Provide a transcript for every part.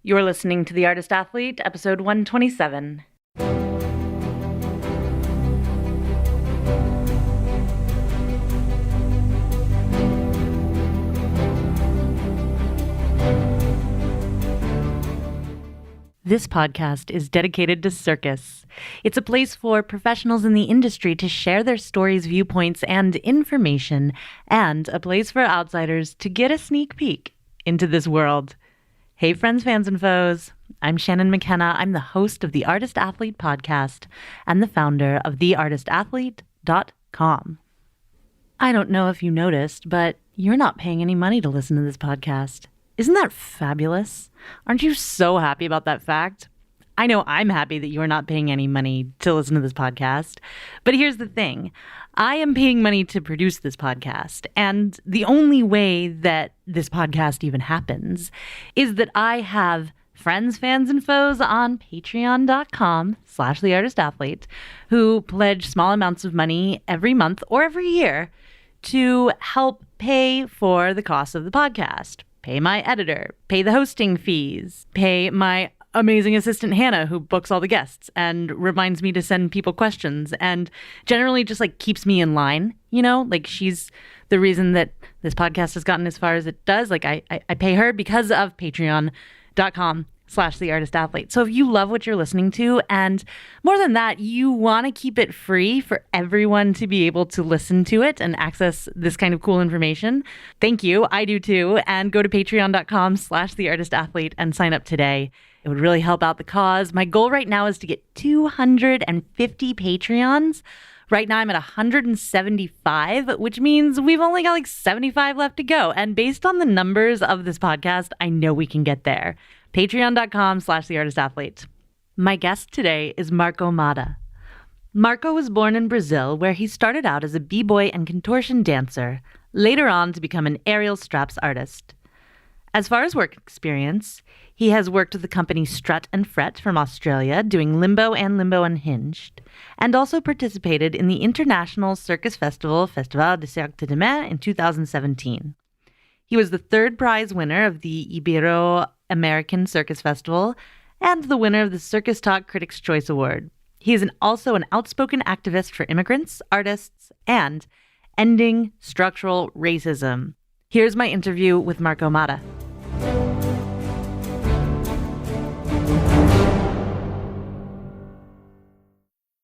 You're listening to The Artist Athlete, episode 127. This podcast is dedicated to CIRCUS. It's a place for professionals in the industry to share their stories, viewpoints, and information, and a place for outsiders to get a sneak peek into this world. Hey, friends, fans, and foes. I'm Shannon McKenna. I'm the host of the Artist Athlete podcast and the founder of theartistathlete.com. I don't know if you noticed, but you're not paying any money to listen to this podcast. Isn't that fabulous? Aren't you so happy about that fact? I know I'm happy that you're not paying any money to listen to this podcast. But here's the thing. I am paying money to produce this podcast. And the only way that this podcast even happens is that I have friends, fans, and foes on patreon.com/theartistathlete who pledge small amounts of money every month or every year to help pay for the cost of the podcast. Pay my editor, pay the hosting fees, pay my amazing assistant Hannah who books all the guests and reminds me to send people questions and generally just like keeps me in line, you know, like she's the reason that this podcast has gotten as far as it does. Like I pay her because of patreon.com/theartistathlete. So if you love what you're listening to, and more than that, you want to keep it free for everyone to be able to listen to it and access this kind of cool information, thank you. I do too. And go to patreon.com/theartistathlete and sign up today. It would really help out the cause. My goal right now is to get 250 Patreons. Right now I'm at 175, which means we've only got like 75 left to go. And based on the numbers of this podcast, I know we can get there. Patreon.com/theartistathlete. My guest today is Marco Motta. Marco was born in Brazil, where he started out as a b-boy and contortion dancer, later on to become an aerial straps artist. As far as work experience, he has worked with the company Strut and Fret from Australia, doing Limbo and Limbo Unhinged, and also participated in the International Circus Festival, Festival de Cirque du Soleil, in 2017. He was the third prize winner of the Ibero-American Circus Festival and the winner of the Circus Talk Critics' Choice Award. He is also an outspoken activist for immigrants, artists, and ending structural racism. Here's my interview with Marco Motta.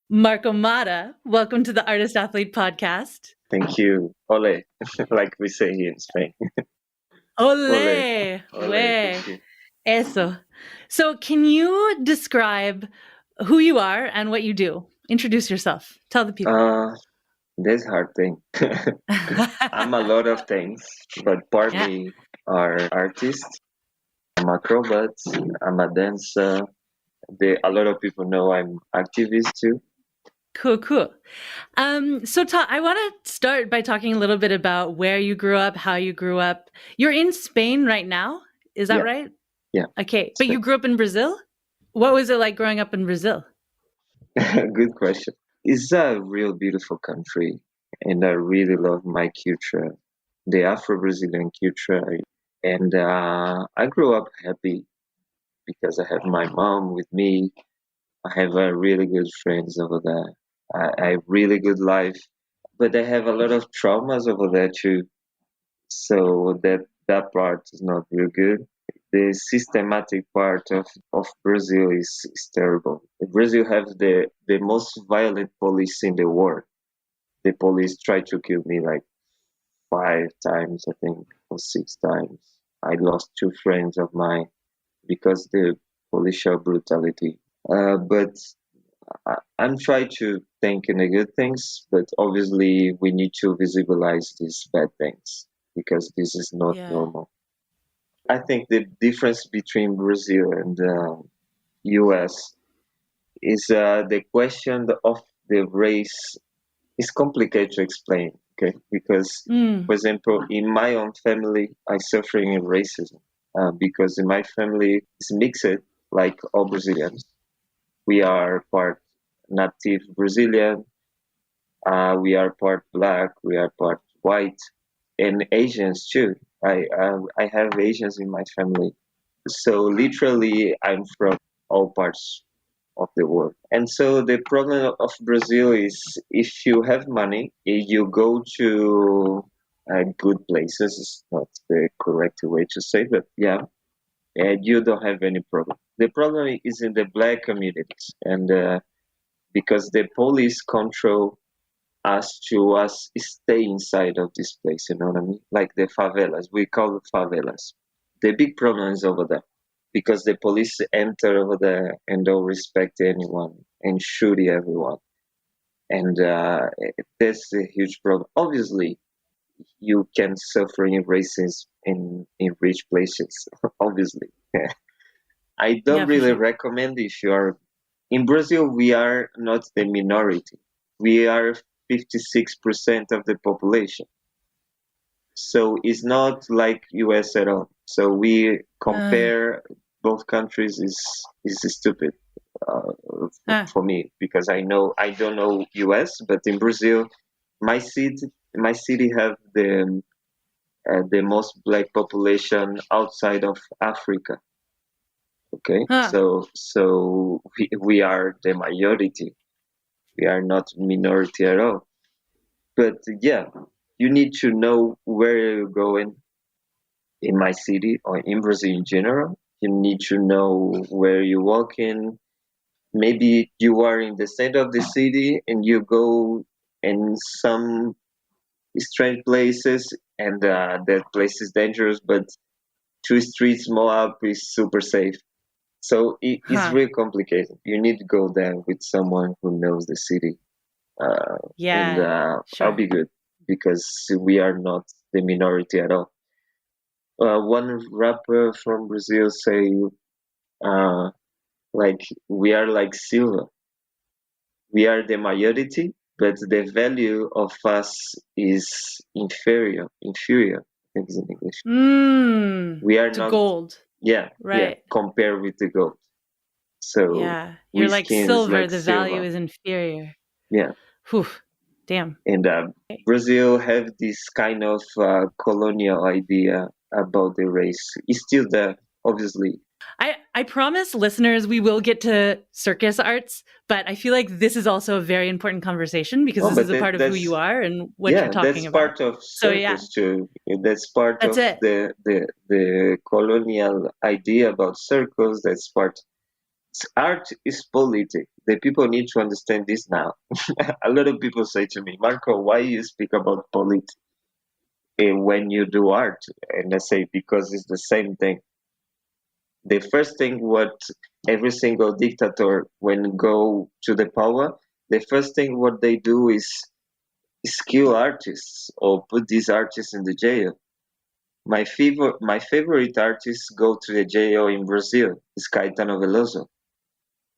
Marco Motta, welcome to the Artist Athlete podcast. Thank you. Ole, like we say here in Spain. Ole. Ole. Eso. So can you describe who you are and what you do? Introduce yourself. Tell the people. That's a hard thing. I'm a lot of things, but partly are artists. I'm acrobat. I'm a dancer. A lot of people know I'm activist too. Cool. So I want to start by talking a little bit about where you grew up, how you grew up. You're in Spain right now. Is that right? Yeah. Okay. But you grew up in Brazil? What was it like growing up in Brazil? Good question. It's a real beautiful country, and I really love my culture, the Afro-Brazilian culture. And I grew up happy because I have my mom with me. I have really good friends over there. I have really good life, but I have a lot of traumas over there too. So that part is not real good. The systematic part of Brazil is terrible. Brazil have the most violent police in the world. The police tried to kill me like 5 times, I think, or 6 times. I lost 2 friends of mine because the policial brutality. But I'm trying to think in the good things, but obviously we need to visibilize these bad things because this is not normal. I think the difference between Brazil and US is the question of the race is complicated to explain, okay? Because, for example, in my own family, I suffering racism because in my family it's mixed like all Brazilians. We are part native Brazilian, we are part black, we are part white, and Asians too. I have Asians in my family. So literally, I'm from all parts of the world. And so the problem of Brazil is if you have money, you go to good places. It's not the correct way to say, but yeah, and you don't have any problem. The problem is in the black communities, and because the police control us stay inside of this place, you know what I mean? Like the favelas, we call it favelas. The big problem is over there because the police enter over there and don't respect anyone and shoot everyone. And that's a huge problem. Obviously, you can suffer in racism in rich places, obviously. I don't Yeah, for really sure. recommend if you are in Brazil, we are not the minority. We are 56% of the population. So it's not like US at all. So we Uh, compare both countries is stupid uh, uh, for me because I don't know US, but in Brazil, my city have the most black population outside of Africa. Okay, huh. so we are the majority. We are not minority at all. But yeah, you need to know where you're going in my city or in Brazil in general. You need to know where you walk in. Maybe you are in the center of the city and you go in some strange places and that place is dangerous, but 2 streets more up is super safe. So it's Huh. really complicated. You need to go there with someone who knows the city, and Yeah, I'll sure. be good because we are not the minority at all. One rapper from Brazil say, uh, like we are like silver. We are the majority, but the value of us is inferior. Inferior, I think is in English. We are To not. gold. Yeah, yeah. Right. Compared with the gold, so Yeah. You're we like skin is silver, like the value silver. is inferior. Yeah, Whew. Damn. and Brazil have this kind of colonial idea about the race. It's still there, obviously. I promise listeners we will get to circus arts, but I feel like this is also a very important conversation because Oh, this is but a part of who that's you are and what you're yeah, talking that's about. part of So yeah, circus too. That's part that's of it. the colonial idea about circus. That's part. Art is politics. The people need to understand this now. A lot of people say to me, Marco, why you speak about politics when you do art? And I say because it's the same thing. The first thing what every single dictator when go to the power, the first thing what they do is kill artists or put these artists in the jail. My favorite artists go to the jail in Brazil is Caetano Veloso.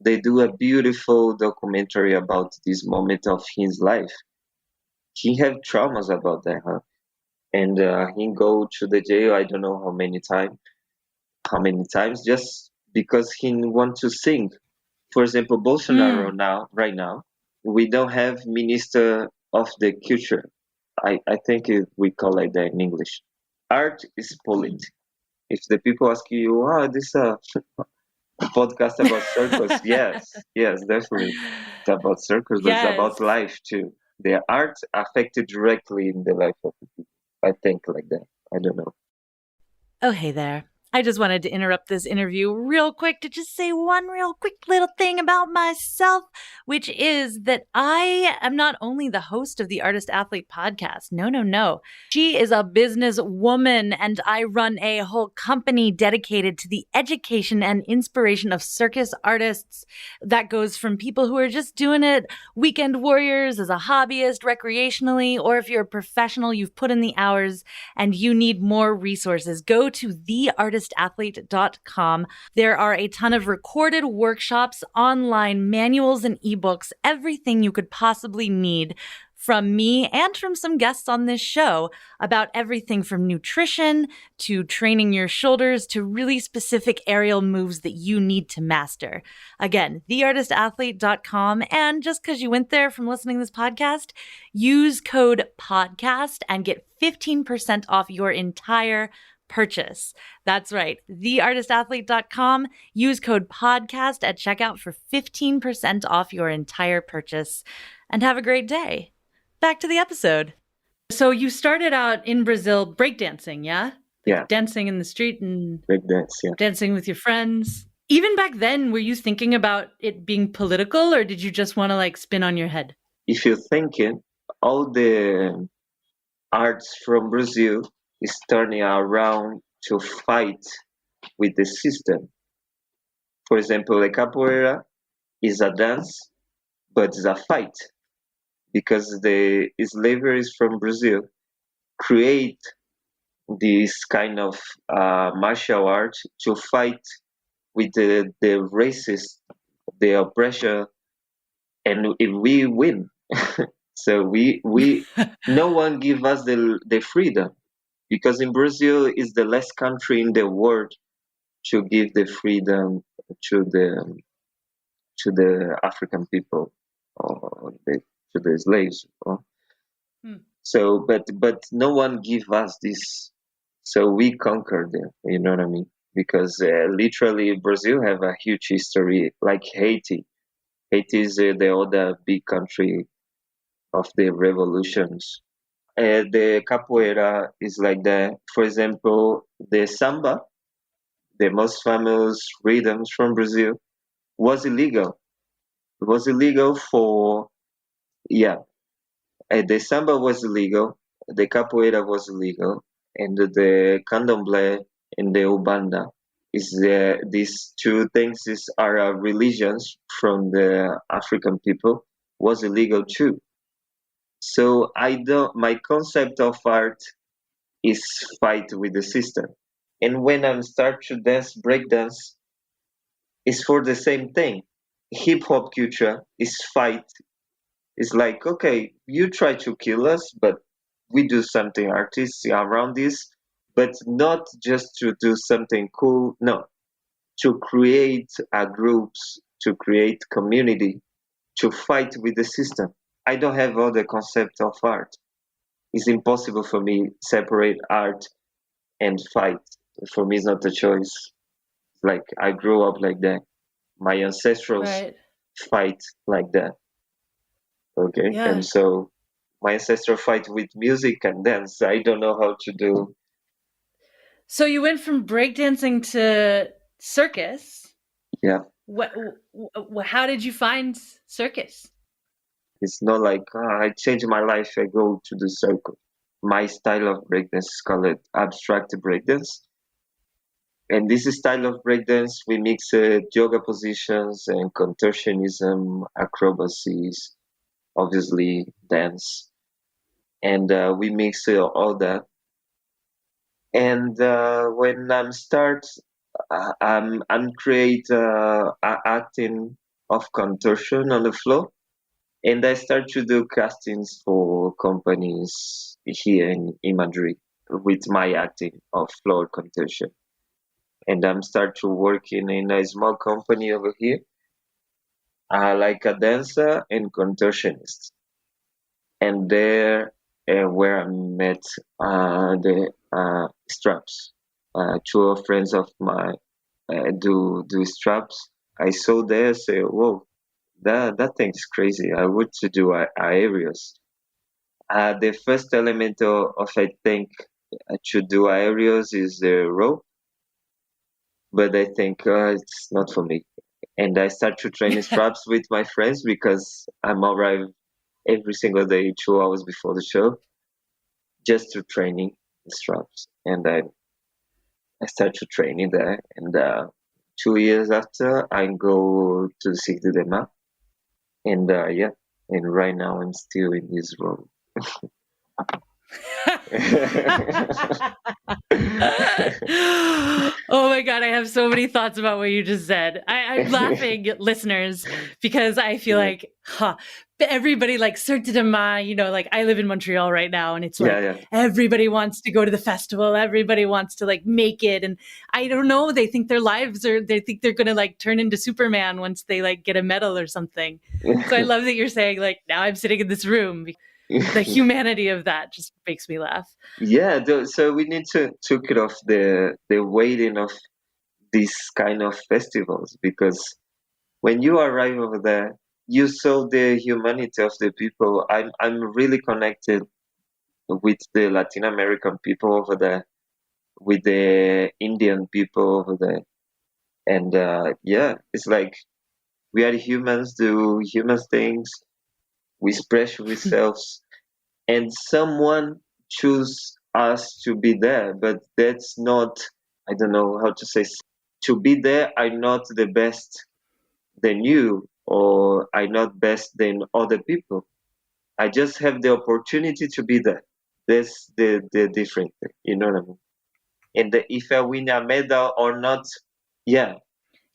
They do a beautiful documentary about this moment of his life. He have traumas about that, huh? And he go to the jail. I don't know how many times, just because he want to sing. For example, Bolsonaro Mm. right now, we don't have minister of the culture. I think we call it that in English. Art is politics. If the people ask you, oh, this is a podcast about circus, yes, yes, definitely. It's about circus, but it's Yes. about life too. The art affected directly in the life of the people. I think like that. I don't know. Oh, hey there. I just wanted to interrupt this interview real quick to just say one real quick little thing about myself, which is that I am not only the host of the Artist Athlete podcast. No, no, no. She is a business woman, and I run a whole company dedicated to the education and inspiration of circus artists. That goes from people who are just doing it weekend warriors as a hobbyist, recreationally, or if you're a professional, you've put in the hours and you need more resources, go to theartistathlete.com. There are a ton of recorded workshops, online manuals, and ebooks, everything you could possibly need from me and from some guests on this show about everything from nutrition to training your shoulders to really specific aerial moves that you need to master. Again, theartistathlete.com. And just because you went there from listening to this podcast, use code PODCAST and get 15% off your entire purchase. That's right, theartistathlete.com. Use code podcast at checkout for 15% off your entire purchase. And have a great day. Back to the episode. So you started out in Brazil breakdancing, yeah? Yeah. Dancing in the street and Breakdance, yeah. Dancing with your friends. Even back then, were you thinking about it being political, or did you just want to like spin on your head? If you're thinking, all the arts from Brazil is turning around to fight with the system. For example, the capoeira is a dance, but it's a fight because the slavery from Brazil create this kind of martial art to fight with the racist, the oppression, and if we win, so we no one give us the freedom, because in Brazil is the last country in the world to give the freedom to the African people, or to the slaves. So, but no one give us this, so we conquered them. You know what I mean? Because literally Brazil have a huge history, like Haiti. Haiti is the other big country of the revolutions. The capoeira is like that. For example, the samba, the most famous rhythms from Brazil, was illegal. It was illegal for, yeah. The samba was illegal, the capoeira was illegal, and the candomblé and the ubanda is these two things are religions from the African people, was illegal too. So my concept of art is fight with the system. And when I start to dance breakdance, it's for the same thing. Hip hop culture is fight. It's like, okay, you try to kill us, but we do something artistic around this, but not just to do something cool. No, to create groups, to create community, to fight with the system. I don't have other concept of art. It's impossible for me separate art and fight. For me, it's not a choice. Like I grew up like that. My ancestrals fight like that. Okay, Yeah. and so my ancestral fight with music and dance. I don't know how to do. So you went from breakdancing to circus. Yeah. How did you find circus? It's not like I changed my life, I go to the circle. My style of breakdance is called abstract breakdance. And this style of breakdance, we mix yoga positions and contortionism, acrobacies, obviously dance. And we mix all that. And when I'm create acting of contortion on the floor, and I start to do castings for companies here in Madrid with my acting of floor contortion. And I'm start to work in a small company over here, like a dancer and contortionist. And there where I met the straps. Two friends of mine do straps. I saw there, say, whoa, that thing is crazy. I would to do aerials. The first element of I think to do aerials is the rope, but I think it's not for me. And I start to train straps with my friends because I'm arrived every single day 2 hours before the show, just to training the straps. And I start to training there. And 2 years after, I go to the Cirque du Soleil. And yeah, and right now I'm still in this role. Oh my God, I have so many thoughts about what you just said. I'm laughing, listeners, because I feel like, everybody like Cirque du Soleil, like I live in Montreal right now, and it's like everybody wants to go to the festival. Everybody wants to like make it. And I don't know, they think their lives they think they're going to like turn into Superman once they like get a medal or something. So I love that you're saying like, now I'm sitting in this room. the humanity of that just makes me laugh. Yeah, so we need to took it off the weighting of these kind of festivals, because when you arrive over there, you saw the humanity of the people. I'm really connected with the Latin American people over there, with the Indian people over there, and yeah, it's like we are humans, do human things, we express ourselves, and someone choose us to be there, but that's not, I don't know how to say, to be there. I'm not the best than you, or I'm not best than other people. I just have the opportunity to be there. That's the different thing, you know what I mean? And if I win a medal or not, yeah,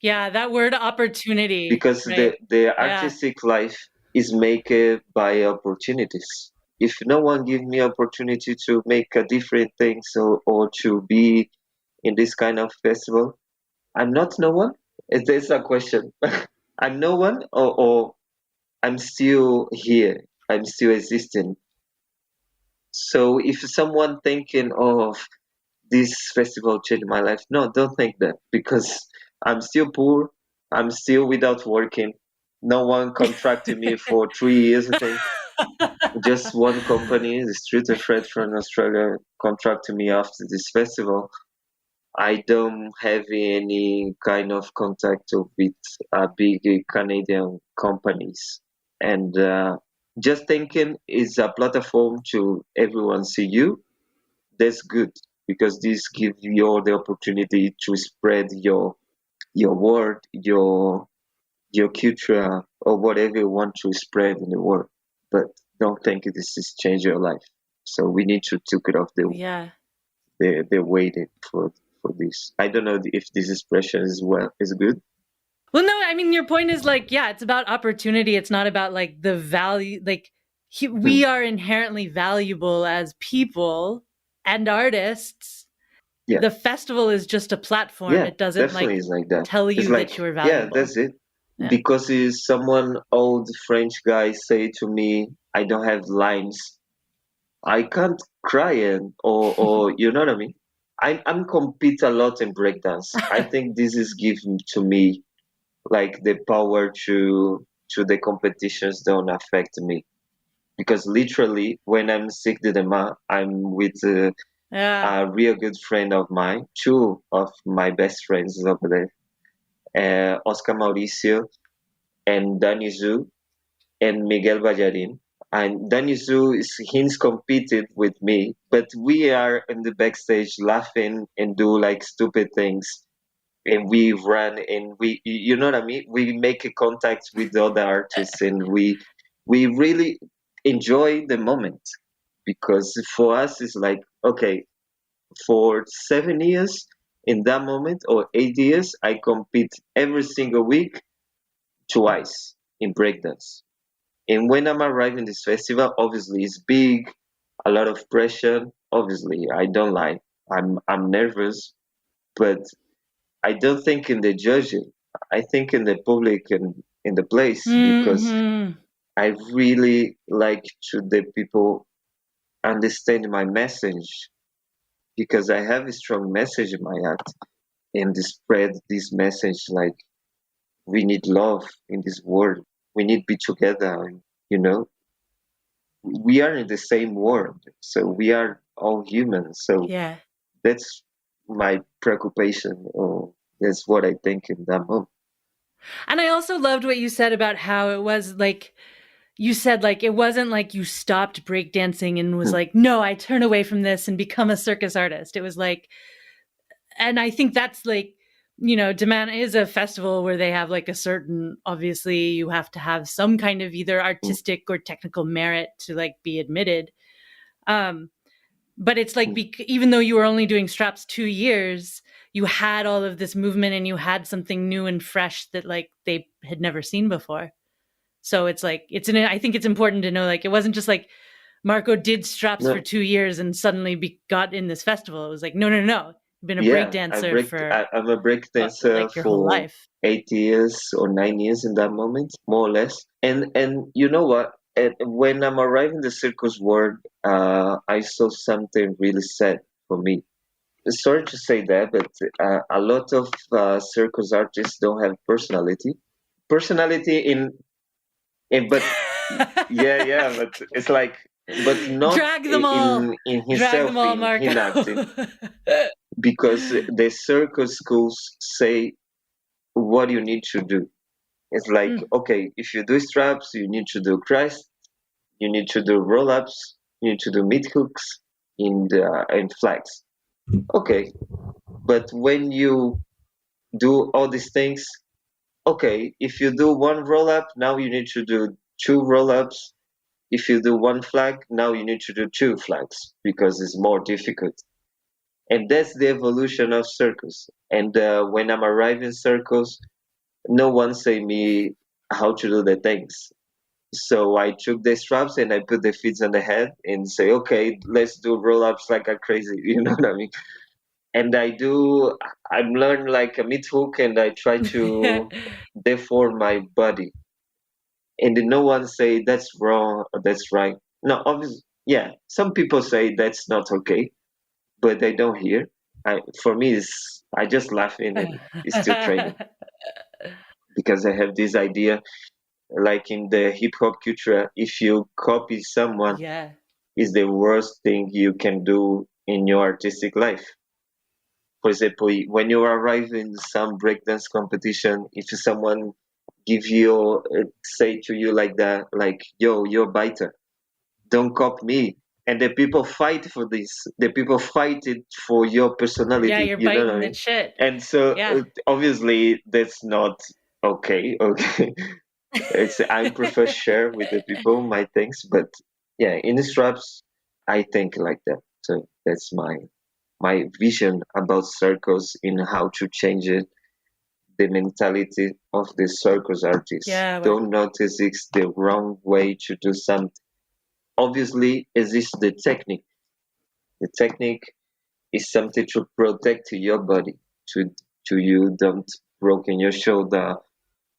Yeah, that word opportunity, because right? the Yeah. artistic life is made by opportunities. If no one give me opportunity to make a different thing, so or to be in this kind of festival, I'm not no one. There's a question. I'm no one, or I'm still here. I'm still existing. So if someone thinking of this festival changed my life, no, don't think that, because I'm still poor. I'm still without working. No one contracted me for 3 years, I think. Just one company, the Street of Fred from Australia, contracted me after this festival. I don't have any kind of contact with big Canadian companies. And just thinking is a platform to everyone see you. That's good, because this gives you all the opportunity to spread your word, your culture, or whatever you want to spread in the world. But don't think this is change your life. So we need to take it off Yeah. the weighting for this. I don't know if this expression is good. Well, no, I mean, your point is like, yeah, it's about opportunity. It's not about like the value. Like, Hmm. we are inherently valuable as people and artists. Yeah, The festival is just a platform. yeah, It doesn't definitely like is like that. tell It's you like, that you're yeah, valuable. that's it. Yeah. Because is someone old French guy say to me, I don't have lines. I can't cry, and or you know what I mean. I'm compete a lot in breakdance. I think this is given to me like the power to the competitions don't affect me, because literally when I'm sick de dema, I'm with Yeah. a real good friend of mine, two of my best friends over there, Oscar Mauricio and Danny Zhu and Miguel Ballarin. And Danny Zhu is he's competed with me, but we are in the backstage laughing and do like stupid things, and we run and we, you know what I mean. We make a contact with the other artists, and we really enjoy the moment, because for us it's like, okay, for 7 years in that moment, or 8 years, I compete every single week twice in breakdance. And when I'm arriving this festival, obviously it's big, a lot of pressure. Obviously, I don't lie. I'm nervous, but I don't think in the judging. I think in the public and in the place, because Hmm. I really like to the people understand my message, because I have a strong message in my heart, and to spread this message like we need love in this world. We need to be together, you know. We are in the same world, so we are all humans. So Yeah. that's my preoccupation, or that's what I think in that moment. And I also loved what you said about how it was like, you said like it wasn't like you stopped breakdancing and was Hmm. like, no, I turn away from this and become a circus artist. It was like, and I think that's like, Demand is a festival where they have like a certain, obviously, you have to have some kind of either Hmm. artistic or technical merit to like be admitted. Um, but it's like, Hmm. even though you were only doing straps 2 years, you had all of this movement and you had something new and fresh that like they had never seen before. So it's like, I think it's important to know, like, it wasn't just like Marco did straps for No, 2 years and suddenly got in this festival. It was like, no, no, no. You've been a break yeah, dancer for I'm a break dancer like your whole for life. 8 years or 9 years in that moment, more or less. And you know what? And when I'm arriving in the circus world, I saw something really sad for me. Sorry to say that, but a lot of circus artists don't have personality. Personality but yeah, yeah, but it's like, but not Drag them all. in Drag them himself all, Marco. in acting, because the circus schools say what you need to do. It's like, Mm. okay, if you do straps, you need to do Christ, you need to do roll ups, you need to do mid hooks in flags. Okay, but when you do all these things, okay, if you do one roll up, now you need to do two roll ups. If you do one flag, now you need to do two flags because it's more difficult. And that's the evolution of circus. And when I'm arriving circus, no one say me how to do the things. So I took the straps and I put the feet on the head and say, okay, let's do roll ups like a crazy. You know what I mean? And I'm learn like a mid hook and I try to deform my body. And then no one say that's wrong or that's right. No, obviously, yeah, some people say that's not okay, but they don't hear. For me, I just laugh in and it's still training because I have this idea, like in the hip hop culture, if you copy someone, Yeah. is the worst thing you can do in your artistic life. For example, when you arrive in some breakdance competition, if someone give you say to you like that, like, yo, you're biter, don't copy me. And the people fight for this. The people fight it for your Yeah, personality. you're You know what I biting that mean? shit. And so Yeah. obviously that's not okay. Okay, I prefer share with the people my things, but yeah, in the straps, I think like that. So that's my vision about circles in how to change it. The mentality of the circus artists. Yeah. Don't notice it's the wrong way to do something. Obviously, exists the technique. The technique is something to protect your body, to you don't broken your shoulder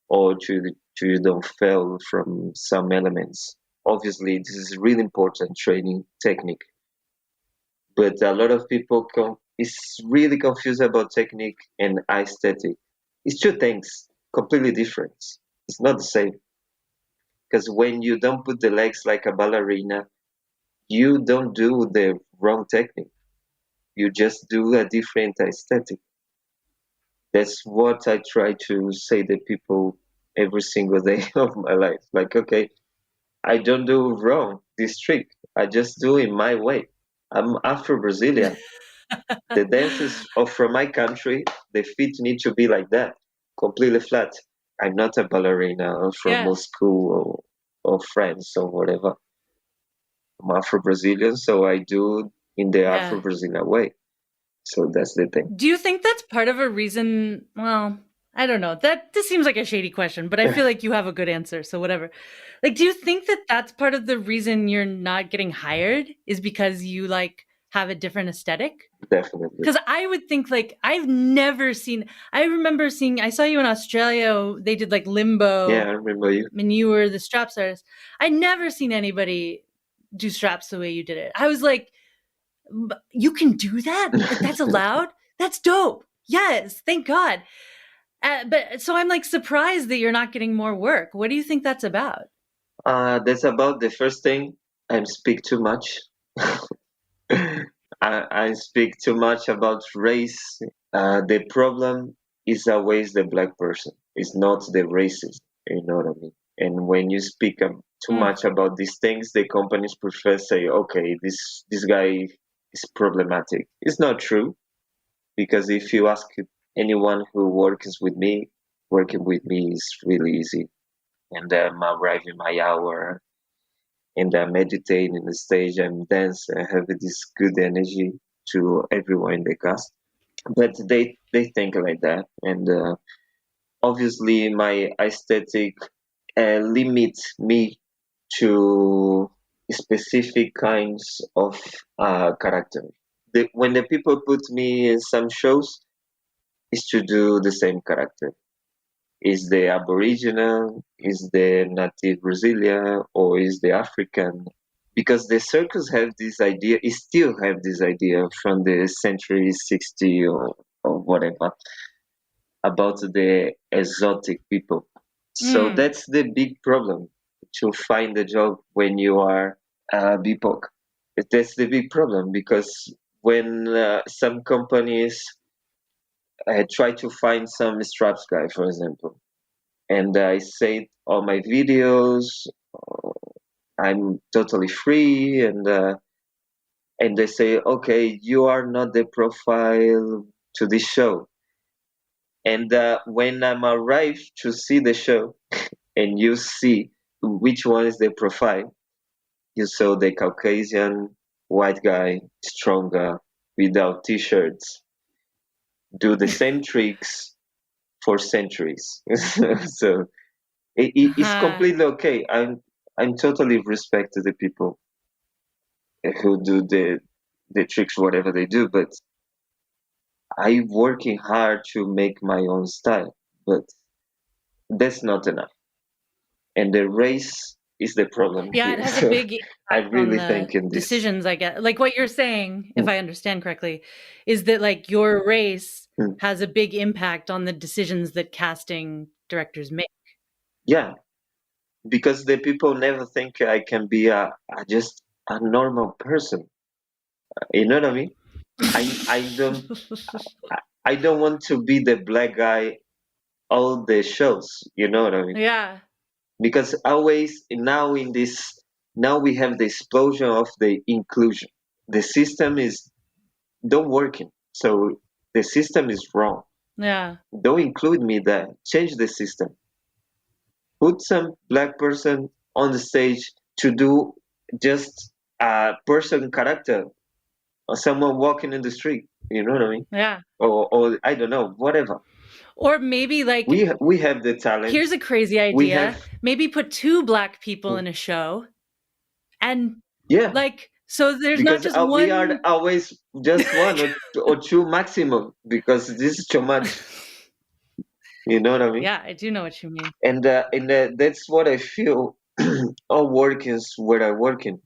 or to you don't fail from some elements. Obviously, this is really important training technique. But a lot of people is really confused about technique and aesthetic. It's two things, completely different. It's not the same. Because when you don't put the legs like a ballerina, you don't do the wrong technique. You just do a different aesthetic. That's what I try to say to people every single day of my life. Like, okay, I don't do wrong this trick. I just do it my way. I'm Afro Brazilian. The dances of from my country, the feet need to be like that, completely flat. I'm not a ballerina from Yeah. Moscow or France or whatever. I'm Afro Brazilian, so I do in the Yeah. Afro Brazilian way. So that's the thing. Do you think that's part of a reason? Well, I don't know. That this seems like a shady question, but I feel like you have a good answer, so whatever. Like, do you think that that's part of the reason you're not getting hired is because you like have a different aesthetic? Definitely. Because I would think like I've never seen. I remember seeing. I saw you in Australia. They did like Yeah, I limbo, remember you. and you were the straps artist. I'd never seen anybody do straps the way you did it. I was like, you can do that? Like that's allowed? That's dope. Yes, thank God. But so I'm like surprised that you're not getting more work. What do you think that's about? That's about the first thing. I speak too much. I speak too much about race. The problem is always the black person. It's not the racist. You know what I mean? And when you speak too Mm. much about these things, the companies prefer say, okay, this guy is problematic. It's not true because if you ask anyone who works with me, working with me is really easy. And I'm arriving my hour and I meditate in the stage and dance. I have this good energy to everyone in the cast. But they think like that, and obviously my aesthetic limits me to specific kinds of character. When the people put me in some shows, is to do the same character. Is the Aboriginal, is the native Brazilian, or is the African? Because the circus have this idea, it still have this idea from the century 60 or whatever about the exotic people. So Mm. that's the big problem to find a job when you are BIPOC. That's the big problem because when some companies try to find some straps guy, for example, and I say all my videos, uh, I'm totally free, and they say, okay, you are not the profile to this show. And when I'm arrived to see the show, and you see which one is the profile, you saw the Caucasian white guy, stronger, without t-shirts, do the same tricks for centuries. So it's Uh-huh. completely okay. I'm totally respect to the people who do the tricks, whatever they do, but I'm working hard to make my own style. But that's not enough, and the race is the problem Yeah, it here. has a So big I impact on really the think in this. decisions, I get. Like what you're saying, if Mm, I understand correctly, is that like your race mm. has a big impact on the decisions that casting directors make. Yeah, because the people never think I can be a just a normal person. You know what I mean? I don't I I don't want to be the black guy all the shows. You know what I mean? Yeah. Because always now we have the explosion of the inclusion. The system is don't working, so the system is wrong. Yeah. Don't include me there. Change the system. Put some black person on the stage to do just a person character or someone walking in the street. You know what I mean? Yeah. Or I don't know, whatever. Or maybe like We have the talent. here's a crazy We idea. have Maybe put two black people in a show and yeah, like so there's not because just we are one. always just one or two maximum because this is too much. You know what I mean? Yeah, I do know what you mean. And that's what I feel. All work is where I work in.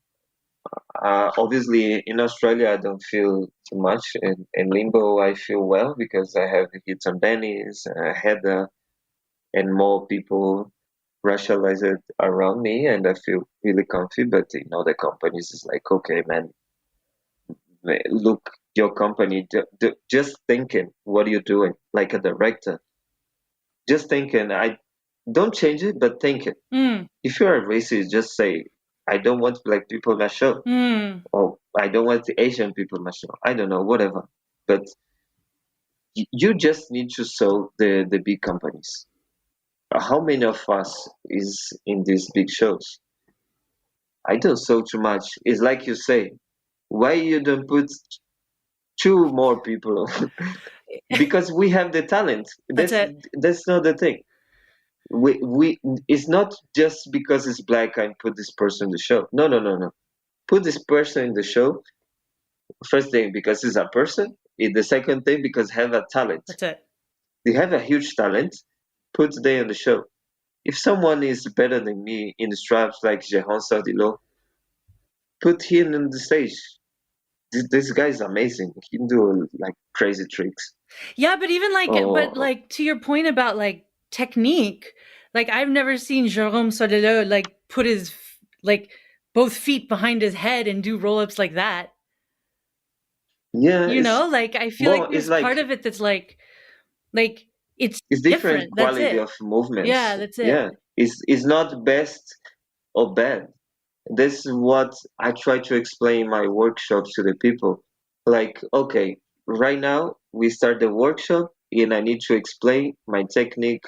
Obviously, in Australia, I don't feel too much. In Limbo, I feel well because I have hits and bennies, header, and more people racialized around me, and I feel really comfy. But in other companies, it's like, okay, man, look, your company, just thinking, what are you doing? Like a director, just thinking, I don't change it, but think it. Mm. If you're a racist, just say, I don't want black people in my show. Mm. Or I don't want the Asian people in my show. I don't know, whatever. But you just need to sell the big companies. How many of us is in these big shows? I don't sell too much. It's like you say, why you don't put two more people? Because we have the talent. That's it. That's not the thing. We it's not just because it's black I put this person in the show. No, no, no, no. Put this person in the show. First thing because he's a person. The second thing because have a talent. That's it. They have a huge talent. Put them on the show. If someone is better than me in the straps like Jehan Sardillo, put him on the stage. This guy is amazing. He can do like crazy tricks. Yeah, but even like, but Oh like to your point about like technique, like I've never seen Jérôme Sodelo like put his like both feet behind his head and do roll ups like that. yeah, You know, like I feel like well, it's there's part like of it that's like it's it's different different. That's quality it. of movements. Yeah, that's it. Yeah, it's not best or bad. This is what I try to explain in my workshops to the people. Like, okay, right now we start the workshop and I need to explain my technique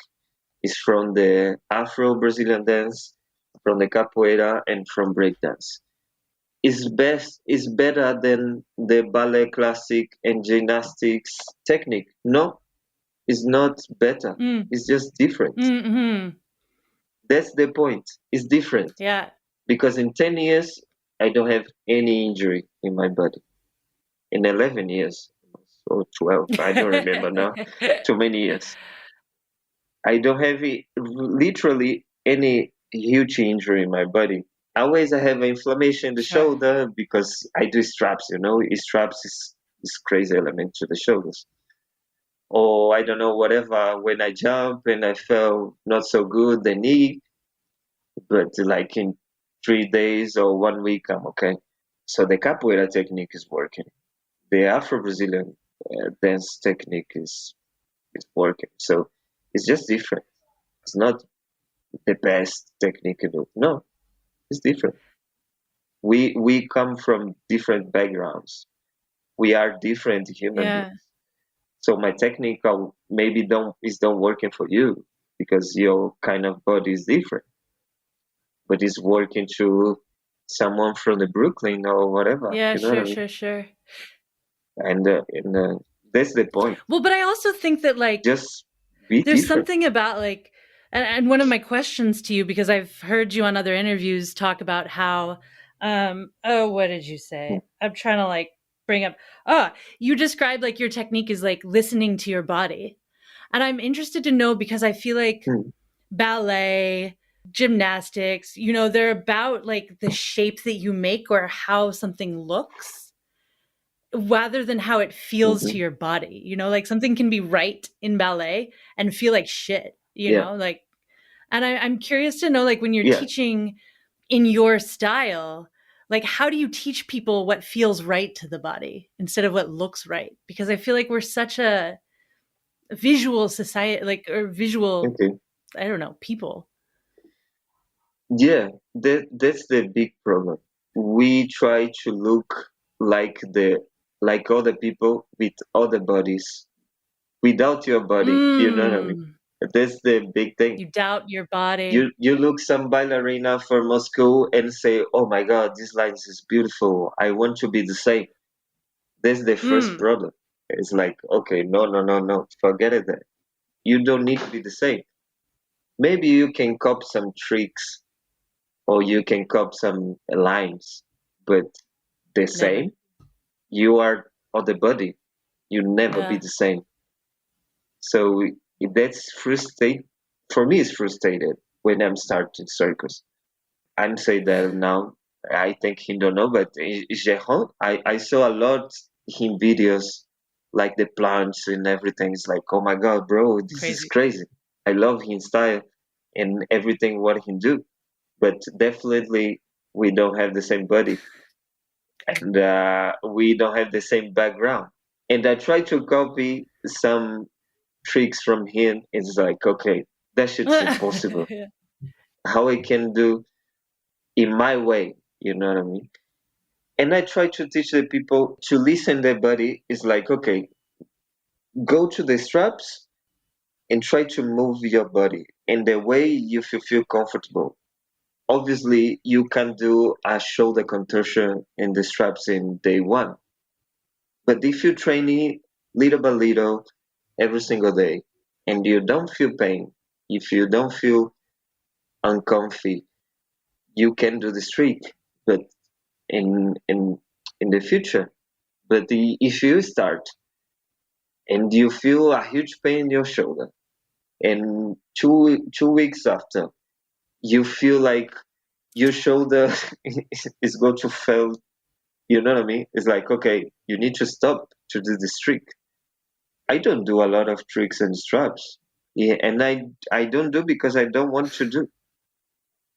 is from the Afro Brazilian dance, from the capoeira, and from breakdance. Is better than the ballet classic and gymnastics technique. No, it's not better. Mm. It's just different. Mm-hmm. That's the point. It's different Yeah. because in 10 years I don't have any injury in my body. In 11 years or 12, I don't remember now. Too many years. I don't have literally any huge injury in my body. Always I have inflammation in the Sure. shoulder because I do straps, you know. Straps is crazy element to the shoulders. Or I don't know, whatever, when I jump and I felt not so good, the knee, but like in 3 days or 1 week, I'm okay. So the capoeira technique is working. The Afro-Brazilian dance technique is working. So it's just different. It's not the best technique to do. No, it's different. We come from different backgrounds. We are different human Yeah. beings. So my technique maybe don't working for you because your kind of body is different, but it's working to someone from the Brooklyn or whatever. Yeah, You know what I sure, mean? sure, sure. And that's the point. Well, but I also think that like Just be there's different. something about like and one of my questions to you, because I've heard you on other interviews talk about how oh, what did you say? I'm trying to like bring up oh, you described like your technique is like listening to your body. And I'm interested to know because I feel like Mm, ballet, gymnastics, they're about like the shape that you make or how something looks rather than how it feels to mhm. your body. Like something can be right in ballet and feel like shit, Yeah, like, and I'm curious to know, like, when you're yeah. teaching in your style, like, how do you teach people what feels right to the body instead of what looks right? Because I feel like we're such a visual society, like, or visual, Okay. I don't know, people. Yeah, that's the big problem. We try to look like the like other people with other bodies without your body. You know what I mean? Mm, That's the big thing. you doubt your body. You look some ballerina from Moscow and say, "Oh my God, this line is beautiful. I want to be the same." That's the first Mm, problem. It's like, okay, no, no, no, no, forget it. Then you don't need to be the same. Maybe you can copy some tricks or you can copy some lines, but the never. same, you are other body. You never be Yeah. the same. So that's frustrating. For me, it's frustrated when I'm starting circus. I'm saying that now. I think he don't know, but Jehan, I saw a lot in videos like the plants and everything. It's like, oh my God, bro, this is Crazy. crazy. I love his style and everything what he do, but definitely we don't have the same body and we don't have the same background. And I try to copy some tricks from him. It's like, okay, that shit's impossible. Yeah. How I can do in my way, you know what I mean? And I try to teach the people to listen their body. It's like, okay, go to the straps and try to move your body in the way you feel comfortable. Obviously, you can do a shoulder contortion in the straps in day one. But if you train it little by little every single day and you don't feel pain, if you don't feel uncomfy, you can do this trick. But in the future, but if you start and you feel a huge pain in your shoulder, and 2 weeks after, you feel like your shoulder is going to fail. You know what I mean? It's like, okay, you need to stop to do this trick. I don't do a lot of tricks and straps. Yeah, and I don't do because I don't want to do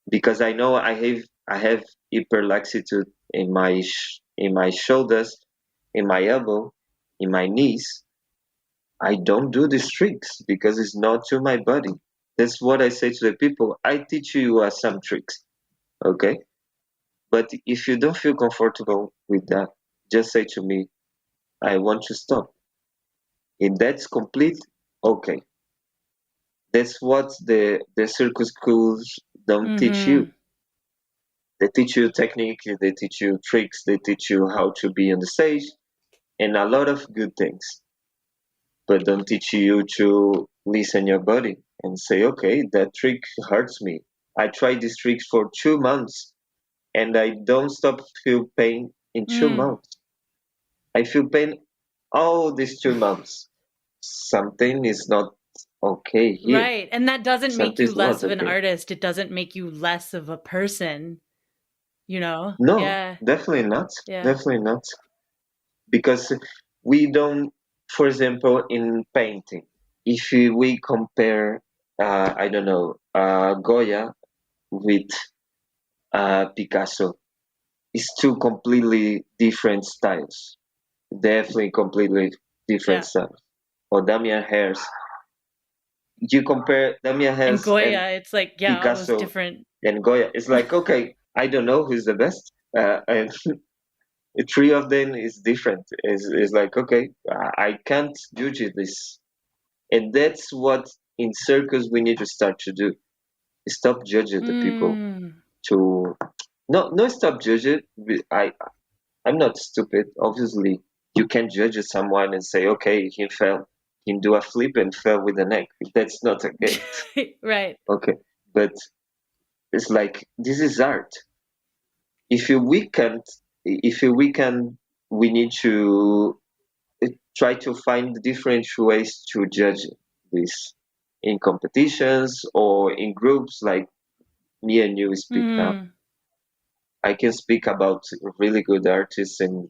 because I know I have hyperlaxitude in my shoulders, in my elbow, in my knees. I don't do these tricks because it's not to my body. That's what I say to the people. I teach you some tricks, okay? But if you don't feel comfortable with that, just say to me, I want to stop. If that's complete, okay. That's what the circus schools don't teach Mm-hmm. you. They teach you technique, they teach you tricks, they teach you how to be on the stage, and a lot of good things. But don't teach you to listen your body and say, okay, that trick hurts me. I tried this trick for 2 months and I don't stop feel pain in two Mm. months. I feel pain all these 2 months. Something is not. okay here. Right. And that doesn't make Something's you less not of an okay. artist. It doesn't make you less of a person, you know? No, Yeah. definitely not. Yeah. Definitely not. Because we don't, for example, in painting, if we compare, I don't know, Goya with Picasso, it's two completely different styles. Definitely completely different Yeah. styles. Or Damien Hirst, you compare Damien And Hirst and Goya, it's like, yeah, all those Picasso different. and Goya. It's like, okay, I don't know who's the best. And the three of them is different. Is like, okay, I can't judge this. And that's what in circus we need to start to do. Stop judging the people. Mm. To no stop judging. I'm not stupid. Obviously, you can judge someone and say, okay, he fell. He do a flip and fell with the neck. That's not okay. Right. Okay, but it's like this is art. If we can't, if we can, we need to try to find different ways to judge this in competitions or in groups like me and you speak now. Mm. I can speak about really good artists and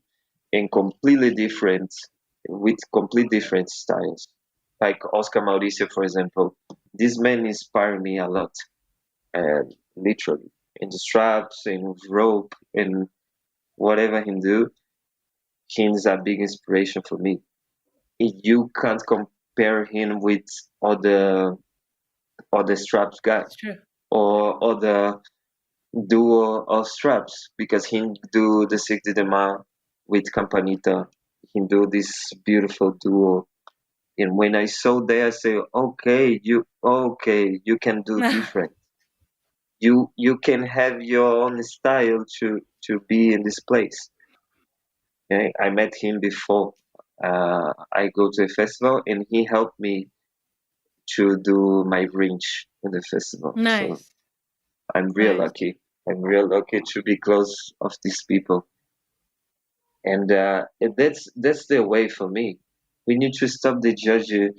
completely different with complete different styles. Like Oscar Mauricio, for example. This man inspired me a lot, and literally in the straps, in rope, and whatever he do, he's a big inspiration for me. You can't compare him with other straps guy It's true. or other duo of straps because he do the Cirque du Soleil with Campanita. He do this beautiful duo. And when I saw that, I say, okay, you can do different. You can have your own style to be in this place. Okay? I met him before. I go to a festival and he helped me to do my range in the festival. So Nice. I'm real Nice. lucky. I'm real lucky to be close of these people, and that's the way for me. We need to stop the judging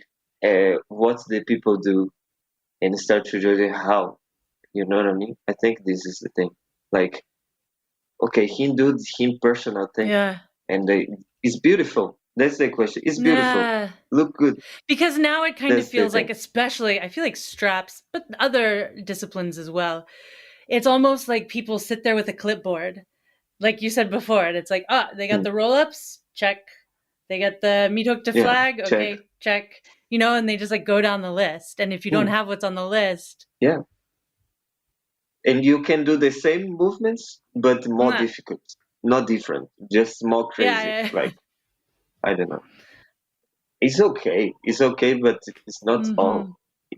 what the people do and start to judge how. You know what I mean? I think this is the thing. Like, okay, he do him personal thing, Yeah. and it's beautiful. That's the question. It's beautiful. Yeah. Look good. Because now it kind of That's the feels like, thing. especially, I feel like straps, but other disciplines as well. It's almost like people sit there with a clipboard, like you said before, and it's like, they got Hmm. the roll ups, check. They got the meat hook to Yeah. flag, Check. okay, check. And they just like go down the list. And if you don't Hmm. have what's on the list, Yeah. And you can do the same movements, but more nah. difficult, not different, just more crazy. Yeah, yeah. Like, I don't know. It's okay. It's okay, but it's not all. Mm-hmm.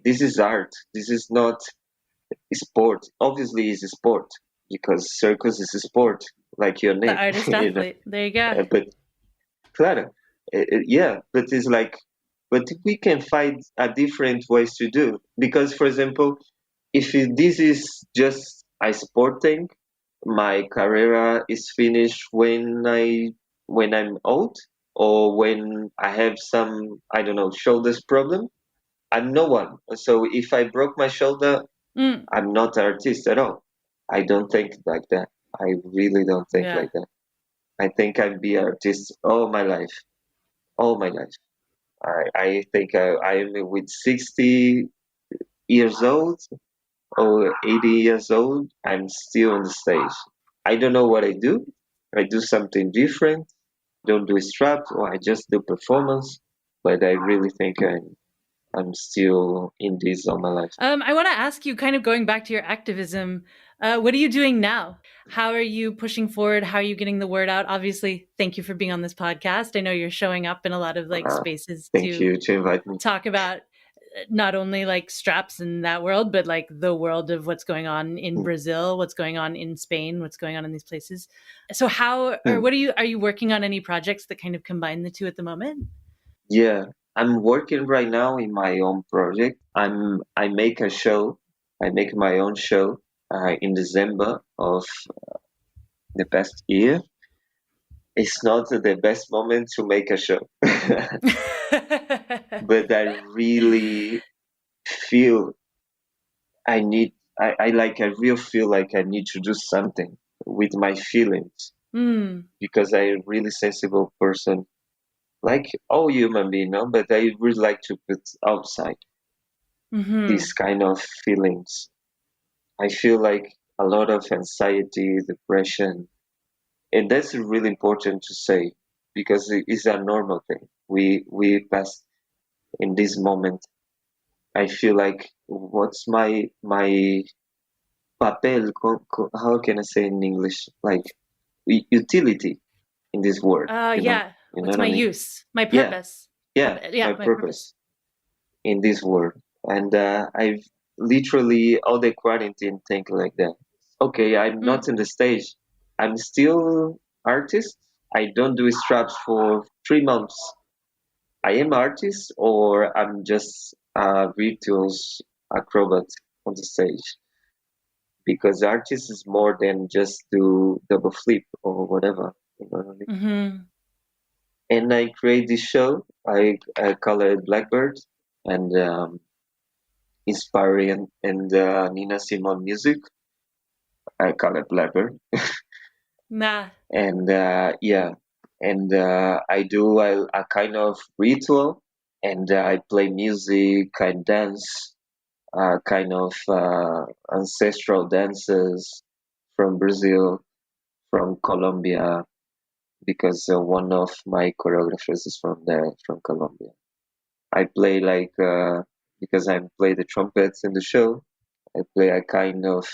This is art. This is not sport. Obviously, it's a sport because circus is a sport, like your The name. artist You know. athlete. There you go. But claro, yeah. But it's like, but we can find a different ways to do. Because, for example, if this is just a sport thing, my career is finished when I'm old or when I have some I don't know shoulders problem. I'm no one. So if I broke my shoulder, Mm. I'm not an artist at all. I don't think like that. I really don't think Yeah. like that. I think I'd be an artist all my life. All my life. I think I am with 60 years old or 80 years old. I'm still on the stage. I don't know what I do. I do something different. Don't do straps, or I just do performance. But I really think I'm still in this all my life. I want to ask you, kind of going back to your activism, what are you doing now? How are you pushing forward? How are you getting the word out? Obviously, thank you for being on this podcast. I know you're showing up in a lot of like Uh, spaces Thank to you to invite me. talk about not only like straps in that world, but like the world of what's going on in Hmm. Brazil, what's going on in Spain, what's going on in these places. So how or Hmm. what are you working on any projects that kind of combine the two at the moment? Yeah, I'm working right now in my own project. I make a show. I make my own show in December of the past year. It's not the best moment to make a show, but I really feel I really feel like I need to do something with my feelings Mm. because I'm a really sensible person, like all human being, no? But I really like to put outside Mm-hmm. these kind of feelings. I feel like a lot of anxiety, depression, and that's really important to say because it is a normal thing. We pass in this moment. I feel like what's my papel? How can I say in English? Like utility in this world. Yeah. You know What's what my I mean? use? My Yeah, purpose. yeah. Yeah, My my purpose. purpose in this world, and I've literally all the quarantine think like that. Okay, I'm Mm. not in the stage. I'm still artist. I don't do straps for 3 months. I am artist, or I'm just a virtuos acrobat on the stage. Because artist is more than just do double flip or whatever. You know what I mean? Mm-hmm. And I create this show. I call it Blackbird, and inspiring and Nina Simone music. I call it Blackbird, Nah. and yeah, and I do a kind of ritual, and I play music, I dance, kind of ancestral dances from Brazil, from Colombia, because one of my choreographers is from there, from Colombia. I play like because I play the trumpets in the show. I play a kind of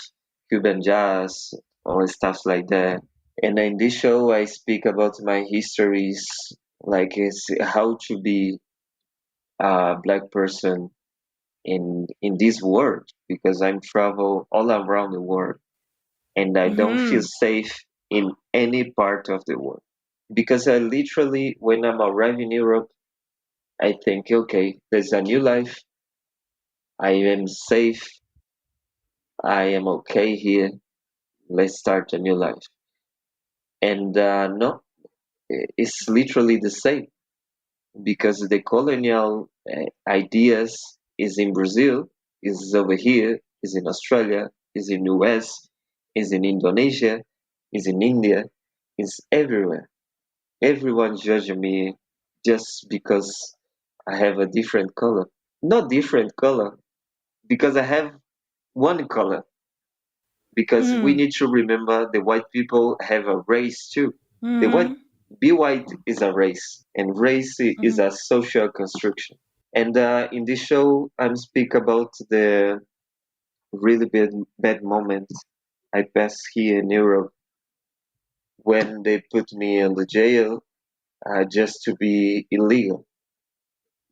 Cuban jazz or stuff like that. And in this show, I speak about my histories, like it's how to be a black person in this world, because I'm travel all around the world and I don't feel Mm-hmm. safe in any part of the world. Because I literally, when I'm arriving in Europe, I think, okay, there's a new life. I am safe. I am okay here. Let's start a new life. And no, it's literally the same because the colonial ideas is in Brazil, is over here, is in Australia, is in US, is in Indonesia, is in India, is everywhere. Everyone judging me just because I have a different color. Not different color, because I have one color. Because we Mm. need to remember the white people have a race too. The white Mm-hmm. be white is a race, and race is Mm-hmm. a social construction. And in this show, I'm speak about the really bad moment I passed here in Europe when they put me in the jail just to be illegal.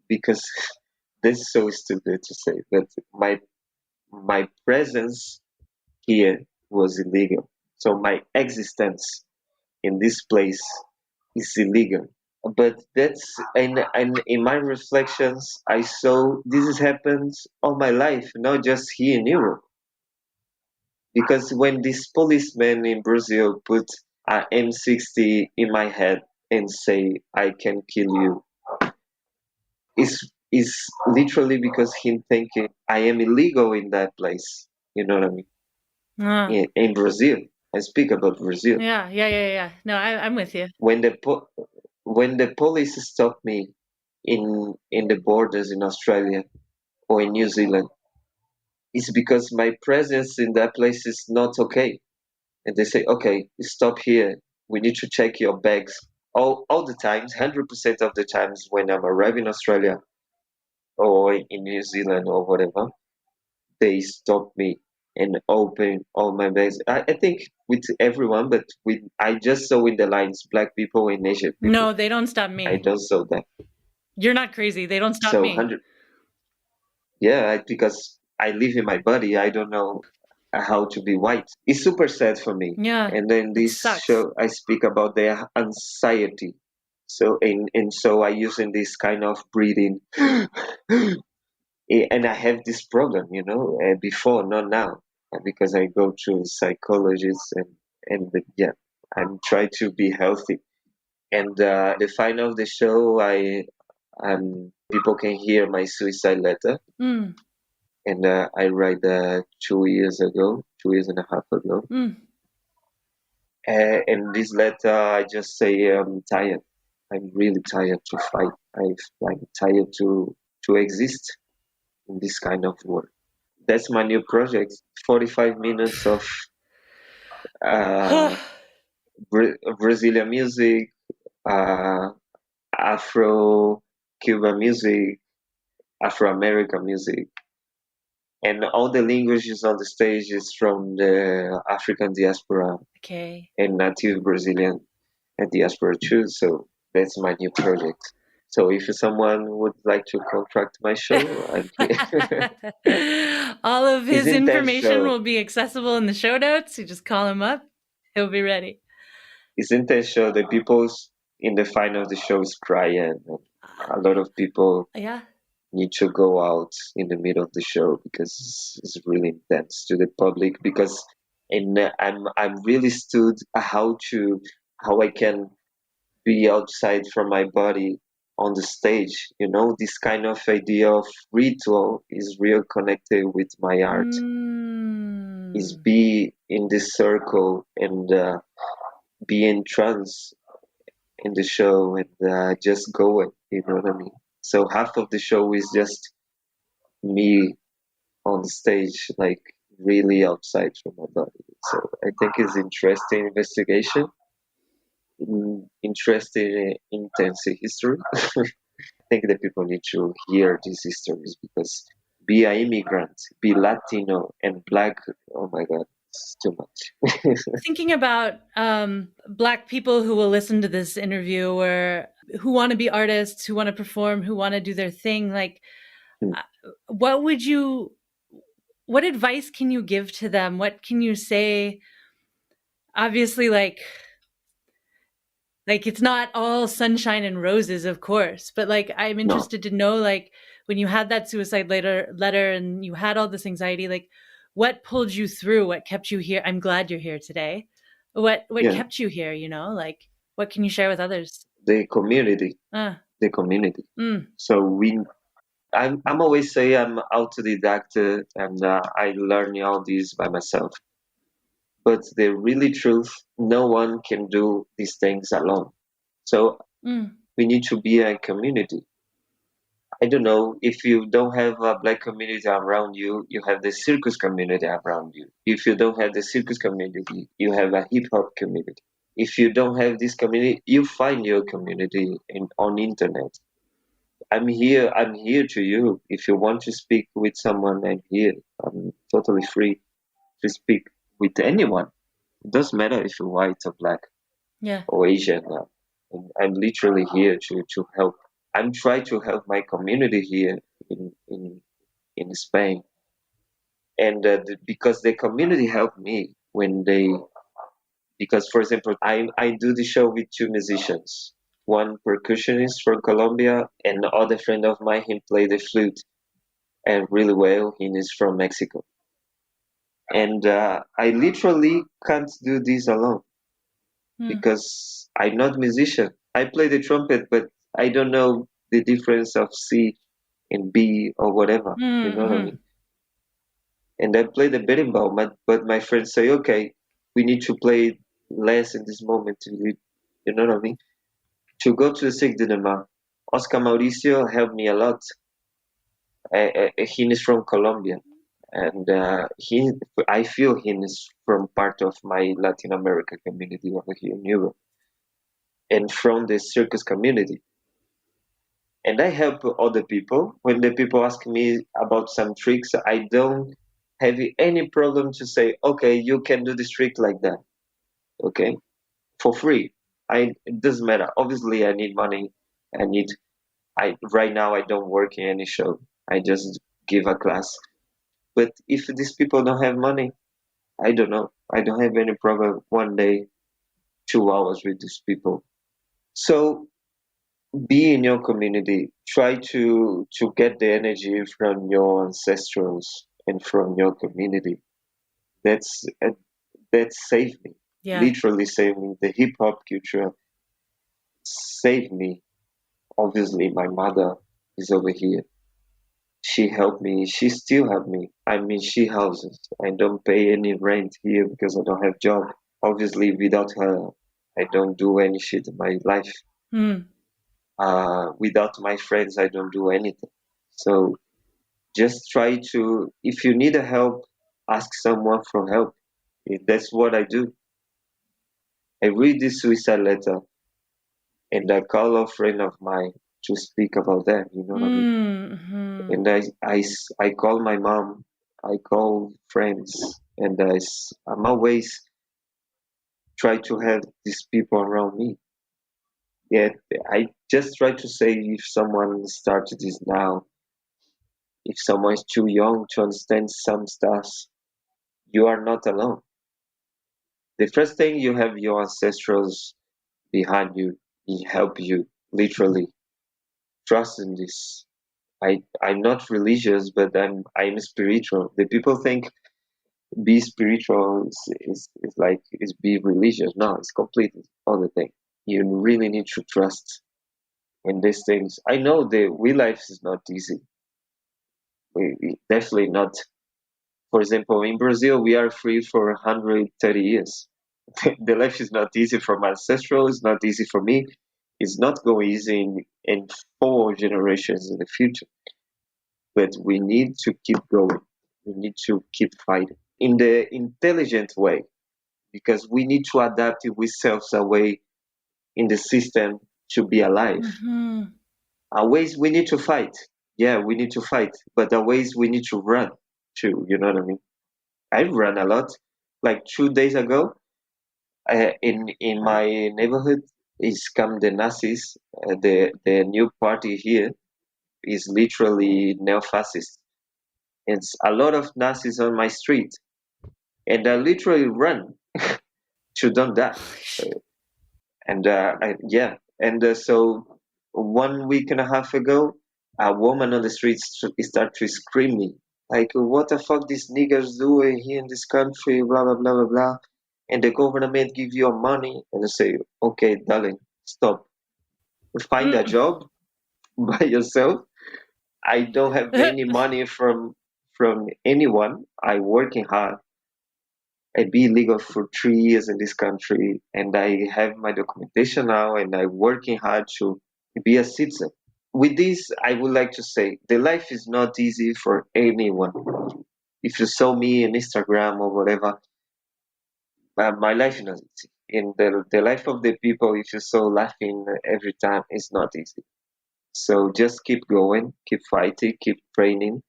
Because this is so stupid to say, but my presence here was illegal. So my existence in this place is illegal. But that's and in my reflections, I saw this has happened all my life, not just here in Europe. Because when this policeman in Brazil put a M60 in my head and say I can kill you, is literally because him thinking I am illegal in that place. You know what I mean? In Brazil, I speak about Brazil. Yeah, yeah, yeah, yeah. No, I'm with you. When when the police stop me in the borders in Australia or in New Zealand, it's because my presence in that place is not okay. And they say, okay, stop here. We need to check your bags. All the times, 100% of the times when I'm arriving in Australia or in New Zealand or whatever, they stop me and open all my bags. I think with everyone, but with I just saw in the lines black people and Asian people. No, they don't stop I me. don't saw that. You're not crazy. They don't stop So me. 100, yeah, because I live in my body, I don't know how to be white. It's super sad for me. Yeah, And then it this sucks. show, I speak about their anxiety. So and so I using this kind of breathing, and I have this problem, before, not now, because I go to psychologists and yeah, I'm trying to be healthy. And the final of the show, I people can hear my suicide letter. Mm. and I write 2 years and a half ago. In this letter, I just say I'm tired. I'm really tired to fight. I'm tired to exist in this kind of work. That's my new project. 45 minutes of uh, Brazilian music, uh, Afro Cuban music, Afro American music, and all the languages on the stage is from the African diaspora Okay. and native Brazilian diaspora too. So that's my new project. So if someone would like to contract my show, I'm here. All of It's his intense information show. will be accessible in the show notes. You just call him up. He'll be ready. It's intense show. The people in the final of the show is crying. And a lot of people Yeah. need to go out in the middle of the show because it's really intense to the public. Because and I'm really stood how I can be outside from my body on the stage. You know, this kind of idea of ritual is real connected with my art. Is Mm. be in this circle and be in trance in the show and just go it. You know what I mean? So half of the show is just me on the stage, like really outside from my body. So I think it's interesting investigation, interesting intense history. Think that people need to hear these histories because be an immigrant, be Latino and black, oh my God, it's too much. Thinking about Black people who will listen to this interview or who want to be artists, who want to perform, who want to do their thing, like, what would you, what advice can you give to them? What can you say? Obviously, like it's not all sunshine and roses, of course, but like I'm No, interested to know, like, when you had that suicide letter and you had all this anxiety, like what pulled you through, what kept you here? I'm glad you're here today. What yeah, kept you here, like what can you share with others? the community, uh the community. mm, So I'm always say I'm autodidact and I learn all this by myself. But the really truth, no one can do these things alone. So mm, we need to be a community. I don't know if you don't have a black community around you, you have the circus community around you. If you don't have the circus community, you have a hip hop community. If you don't have this community, you find your community on internet. I'm here to you. If you want to speak with someone, I'm here. I'm totally free to speak with anyone. It doesn't matter if you're white or black yeah. or Asian. I'm literally here to help. I'm trying to help my community here in Spain, and because the community helped me when they because for example I do the show with two musicians, one percussionist from Colombia and other friend of mine he play the flute and really well. He is from Mexico, and I literally can't do this alone mm, because I'm not musician. I play the trumpet, but I don't know the difference of C and B or whatever. You know what I mm-hmm. mean? And I play the berimbau, but my friends say, okay, we need to play less in this moment. You know what I mean? To go to the Cirque du Soleil, Oscar Mauricio helped me a lot. He is from Colombia, and I feel he is from part of my Latin America community over here in Europe, and from the circus community. And I help other people. When the people ask me about some tricks, I don't have any problem to say, okay, you can do this trick like that, okay, for free. It doesn't matter. Obviously, I need money. I need. I right now I don't work in any show. I just give a class. But if these people don't have money, I don't know. I don't have any problem. One day, 2 hours with these people. So be in your community. Try to get the energy from your ancestrals and from your community. That's uh, that saved me. Yeah. Literally saved me. The hip hop culture saved me. Obviously, my mother is over here. She helped me. She still helped me. I mean, she houses. I don't pay any rent here because I don't have job. Obviously, without her, I don't do any shit in my life. Hmm. Without my friends, I don't do anything. So just try to, if you need a help, ask someone for help. That's what I do. I read this suicide letter and I call a friend of mine to speak about that. You know what I mean? Mm-hmm. And I call my mom, I call friends, and I'm always try to have these people around me. Yeah, I just try to say if someone started this now, if someone is too young to understand some stuff, you are not alone. The first thing you have your ancestors behind you, he help you literally. Trust in this. I'm not religious, but I'm spiritual. The people think be spiritual is like is be religious. No, it's completely other thing. You really need to trust in these things. I know the real life is not easy. Definitely not. For example, in Brazil, we are free for 130 years. The life is not easy for my ancestral. It's not easy for me. It's not going easy in 4 generations in the future. But we need to keep going. We need to keep fighting in the intelligent way because we need to adapt ourselves away in the system to be alive. Mm-hmm. Always we need to fight. Yeah, we need to fight, but always we need to run too. You know what I mean? I've run a lot. Like 2 days ago, in my neighborhood, is come the Nazis. The new party here is literally neo-fascist. It's a lot of Nazis on my street, and I literally run to don't die. Yeah, and so 1 week and a half ago, a woman on the streets started to scream me like, "What the fuck these niggers doing here in this country?" Blah blah blah blah blah. And the government give you money, and I say, "Okay, darling, stop. Find a Mm. job by yourself. I don't have any money from anyone. I working hard. I be legal for 3 years in this country, and I have my documentation now, and I'm working hard to be a citizen. With this, I would like to say the life is not easy for anyone. If you saw me on Instagram or whatever, my life is not easy. In the life of the people, if you saw laughing every time, it's not easy. So just keep going, keep fighting, keep training,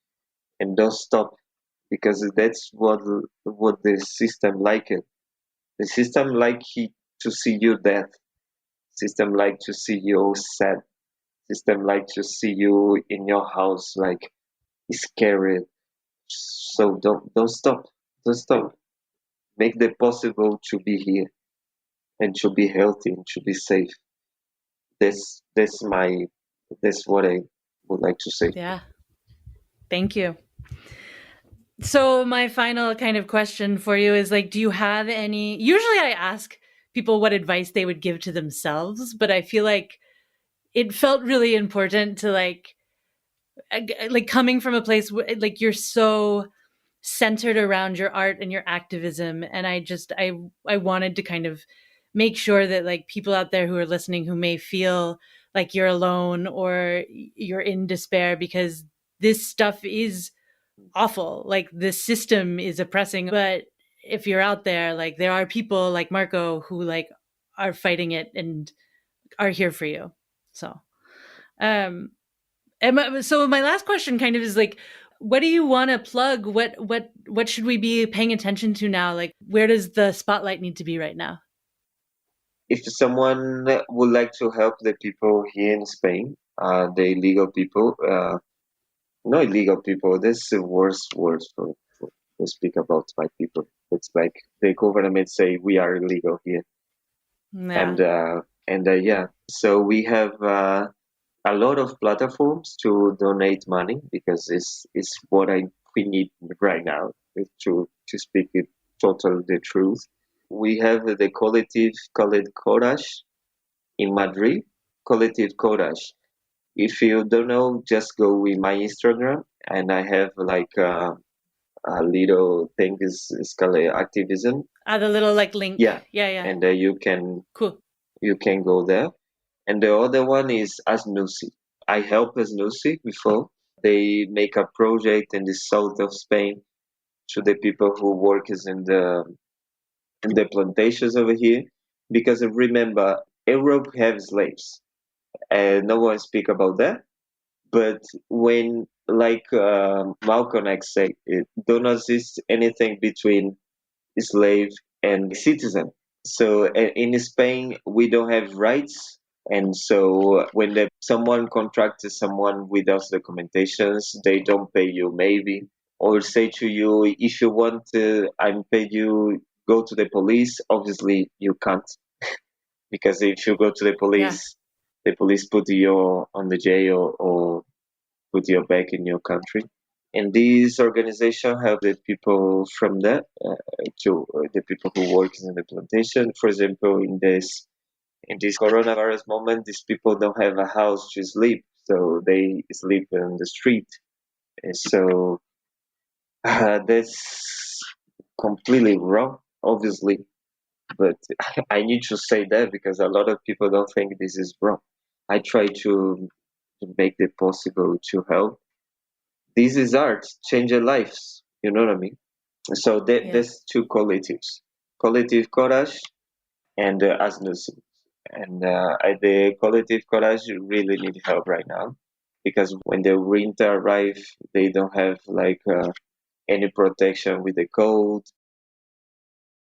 and don't stop because that's what the system like it. The system like to see you dead. System like to see you sad. System like to see you in your house like scared. So don't stop. Don't stop. Make the possible to be here and to be healthy and to be safe. That's my that's what I would like to say. Yeah. Thank you. So my final kind of question for you is like, do you have any, usually I ask people what advice they would give to themselves, but I feel like it felt really important to like coming from a place like you're so centered around your art and your activism, and I wanted to kind of make sure that like people out there who are listening who may feel like you're alone or you're in despair because this stuff is awful, like the system is oppressing, but if you're out there, like there are people like Marco who like are fighting it and are here for you. So um so my last question kind of is like, what do you want to plug? What should we be paying attention to now? Like, where does the spotlight need to be right now? If someone would like to help the people here in Spain, the illegal people, no illegal people, that's the worst word to speak about my people. It's like the government say we are illegal here, Yeah. and yeah. So we have a lot of platforms to donate money because it's what I we need right now to speak it total the truth. We have the collective called Courage in Madrid, collective Courage. If you don't know, just go with my Instagram. and I have like a little thing is called activism. The little like link. Yeah, Yeah. and Cool. you can go there. And the other one is Asnuci. I helped Asnuci before. They make a project in the south of Spain to the people who work is in the plantations over here. Because remember, Europe have slaves, and no one speak about that. But when, like Malcolm X said, it don't exist anything between slave and citizen. So in Spain, we don't have rights. And so when someone contracts someone without documentations, they don't pay you maybe, or say to you, if you want to, I'm pay you, go to the police. Obviously, you can't, because if you go to Yeah. the police put you on the jail or put you back in your country. And this organization help the people from that to the people who work in the plantation. For example, in this coronavirus moment, these people don't have a house to sleep, so they sleep on the street. And so that's completely wrong, obviously. But I need to say that because a lot of people don't think this is wrong. I try to make it possible to help. This is art, changing lives. You know what I mean? So Yeah. there's two collectives, Collective Courage and Asnuci. And the Collective Courage really need help right now because when the winter arrive, they don't have like any protection with the cold.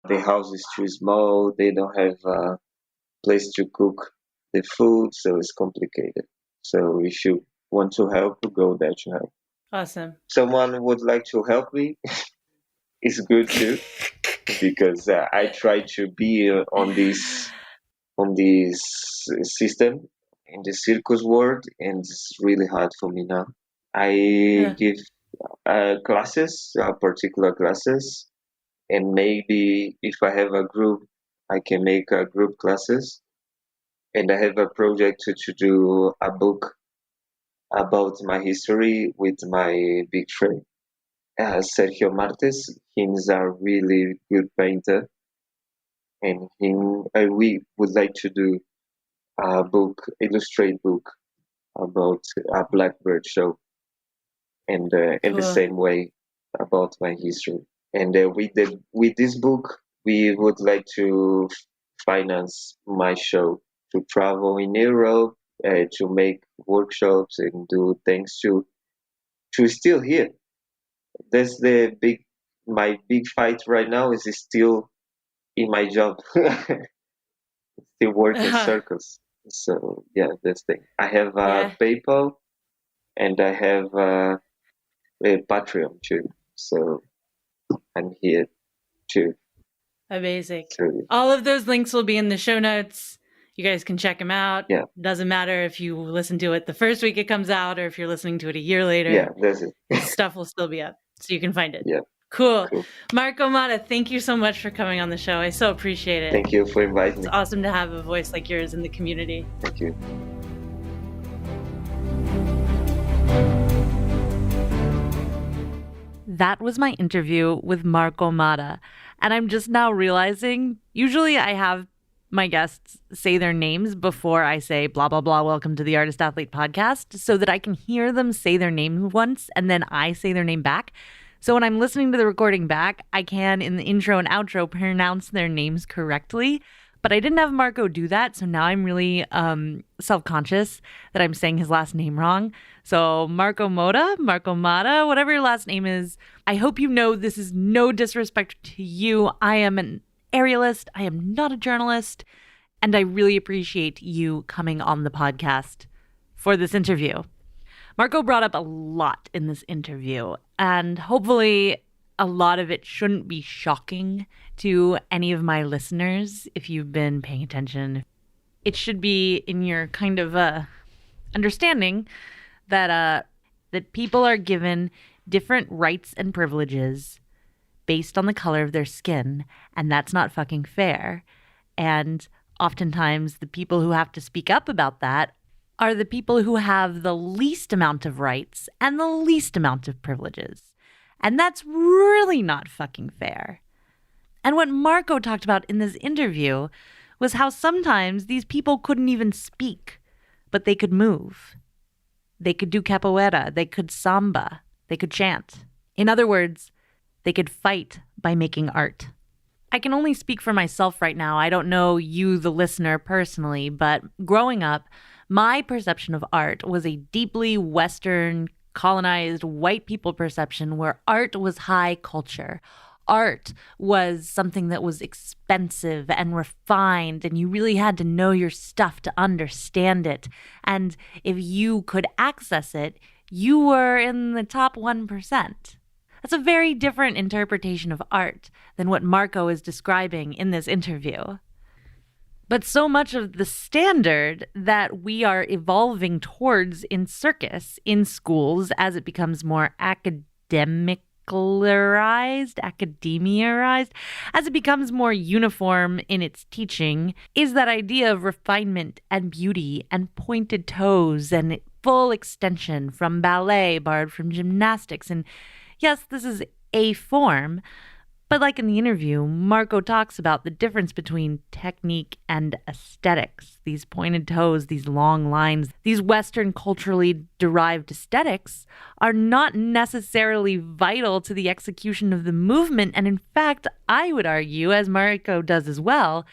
The house is too small. They don't have a place to cook the food, so it's complicated. So if you want to help, go there to help. Awesome. Someone would like to help me, it's good too because I try to be on this system in the circus world, and it's really hard for me now. I Yeah. give classes, particular classes, and maybe if I have a group, I can make group classes. And I have a project to do a book about my history with my big friend, Sergio Martes. He's a really good painter, and we would like to do a book, illustrate book about a blackbird show, and in the Cool. same way about my history. And with this book, we would like to finance my show to travel in Europe, to make workshops and do things to still here. That's the my big fight right now is still in my job, still working circles. So yeah, that's the thing. I have Yeah. PayPal and I have a Patreon too. So I'm here too. Amazing. So All of those links will be in the show notes. You guys can check them out. yeah, Doesn't matter if you listen to it the first week it comes out or if you're listening to it a year later. yeah, that's it. His stuff will still be up, so you can find it. Yeah, Cool. cool. Marco Motta, thank you so much for coming on the show. I so appreciate it. Thank you for inviting It's me. awesome to have a voice like yours in the community. Thank you. That was my interview with Marco Motta. And I'm just now realizing, usually I have my guests say their names before I say blah, blah, blah, welcome to the Artist Athlete podcast, so that I can hear them say their name once and then I say their name back. So when I'm listening to the recording back, I can, in the intro and outro, pronounce their names correctly. But I didn't have Marco do that, so now I'm really self-conscious that I'm saying his last name wrong. So Marco Motta, whatever your last name is, I hope you know this is no disrespect to you. I am an aerialist. I am not a journalist. And I really appreciate you coming on the podcast for this interview. Marco brought up a lot in this interview, and hopefully a lot of it shouldn't be shocking to any of my listeners if you've been paying attention. It should be in your kind of understanding that that people are given different rights and privileges based on the color of their skin, and that's not fucking fair. And oftentimes the people who have to speak up about that are the people who have the least amount of rights and the least amount of privileges. And that's really not fucking fair. And what Marco talked about in this interview was how sometimes these people couldn't even speak, but they could move. They could do capoeira, they could samba, they could chant. In other words, they could fight by making art. I can only speak for myself right now. I don't know you, the listener, personally, but growing up, my perception of art was a deeply Western, colonized white people perception where art was high culture. Art was something that was expensive and refined, and you really had to know your stuff to understand it. And if you could access it, you were in the top 1%. That's a very different interpretation of art than what Marco is describing in this interview. But so much of the standard that we are evolving towards in circus, in schools, as it becomes more academicalized, as it becomes more uniform in its teaching, is that idea of refinement and beauty and pointed toes and full extension from ballet, borrowed from gymnastics. And yes, this is a form, but like in the interview, Marco talks about the difference between technique and aesthetics. These pointed toes, these long lines, these Western culturally derived aesthetics are not necessarily vital to the execution of the movement. And in fact, I would argue, as Marco does as well,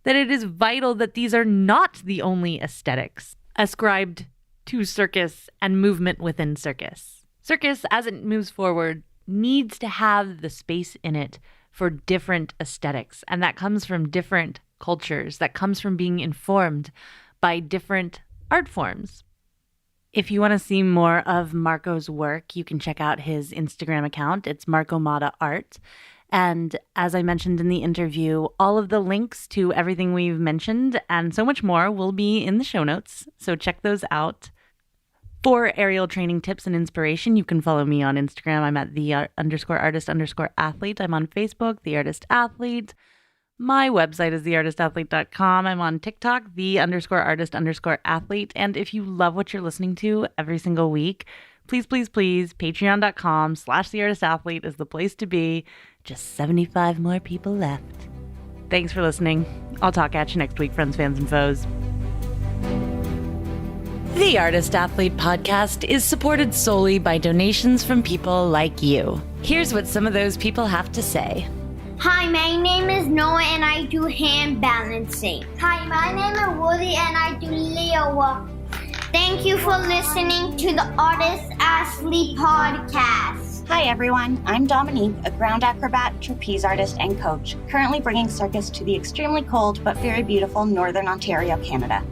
that it is vital that these are not the only aesthetics ascribed to circus and movement within circus. Circus, as it moves forward, needs to have the space in it for different aesthetics. And that comes from different cultures. That comes from being informed by different art forms. If you want to see more of Marco's work, you can check out his Instagram account. It's Marco Motta Art. And as I mentioned in the interview, all of the links to everything we've mentioned and so much more will be in the show notes. So check those out. For aerial training tips and inspiration, you can follow me on Instagram. I'm at _artist_athlete. I'm on Facebook, The Artist Athlete. My website is theartistathlete.com. I'm on TikTok, _artist_athlete. And if you love what you're listening to every single week, please, patreon.com/theartistathlete is the place to be. Just 75 more people left. Thanks for listening. I'll talk at you next week, friends, fans, and foes. The Artist Athlete podcast is supported solely by donations from people like you. Here's what some of those people have to say. Hi, my name is Noah and I do hand balancing. Hi, my name is Woody and I do Leo walk. Thank you for listening to the Artist Athlete podcast. Hi everyone, I'm Dominique, a ground acrobat, trapeze artist, and coach, currently bringing circus to the extremely cold but very beautiful Northern Ontario, Canada.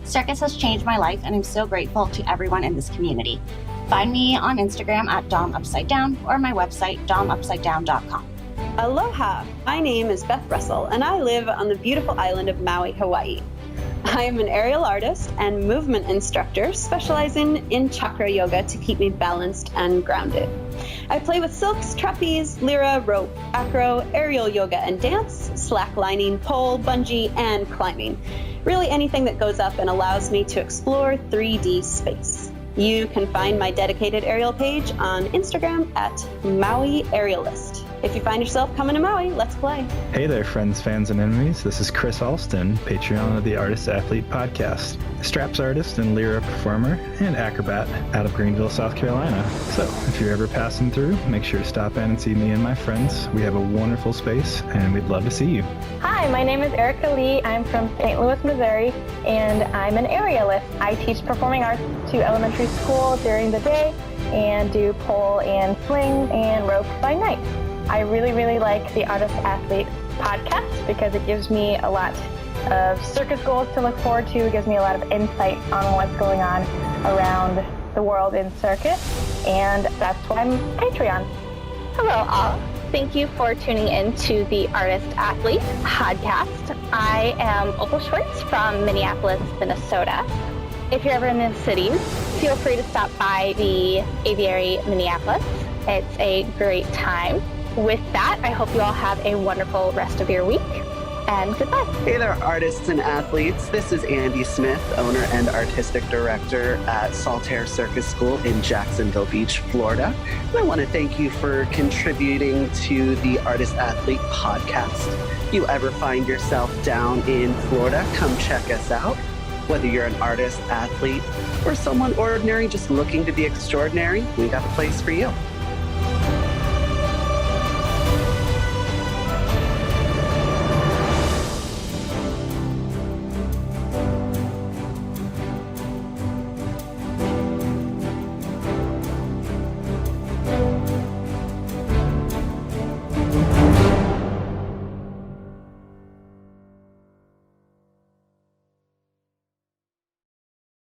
Circus has changed my life, and I'm so grateful to everyone in this community. Find me on Instagram at DomUpsideDown or my website, domupsidedown.com. Aloha! My name is Beth Russell, and I live on the beautiful island of Maui, Hawaii. I am an aerial artist and movement instructor specializing in chakra yoga to keep me balanced and grounded. I play with silks, trapeze, lyra, rope, acro, aerial yoga and dance, slacklining, pole, bungee, and climbing. Really anything that goes up and allows me to explore 3D space. You can find my dedicated aerial page on Instagram at Maui Aerialist. If you find yourself coming to Maui, let's play. Hey there, friends, fans, and enemies. This is Chris Alston, Patreon of the Artist Athlete podcast, straps artist and lyra performer and acrobat out of Greenville, South Carolina. So if you're ever passing through, make sure to stop in and see me and my friends. We have a wonderful space, and we'd love to see you. Hi, my name is Erica Lee. I'm from St. Louis, Missouri, and I'm an aerialist. I teach performing arts to elementary school during the day and do pole and swing and rope by night. I really, really like the Artist Athlete podcast because it gives me a lot of circus goals to look forward to. It gives me a lot of insight on what's going on around the world in circus, and that's why I'm Patreon. Hello all. Thank you for tuning in to the Artist Athlete podcast. I am Opal Schwartz from Minneapolis, Minnesota. If you're ever in the cities, feel free to stop by the Aviary Minneapolis. It's a great time. With that, I hope you all have a wonderful rest of your week. and goodbye. Hey there, artists and athletes. This is Andy Smith, owner and artistic director at Saltaire Circus School in Jacksonville Beach, Florida. And I want to thank you for contributing to the Artist Athlete podcast. If you ever find yourself down in Florida, come check us out. Whether you're an artist, athlete, or someone ordinary just looking to be extraordinary, we got a place for you.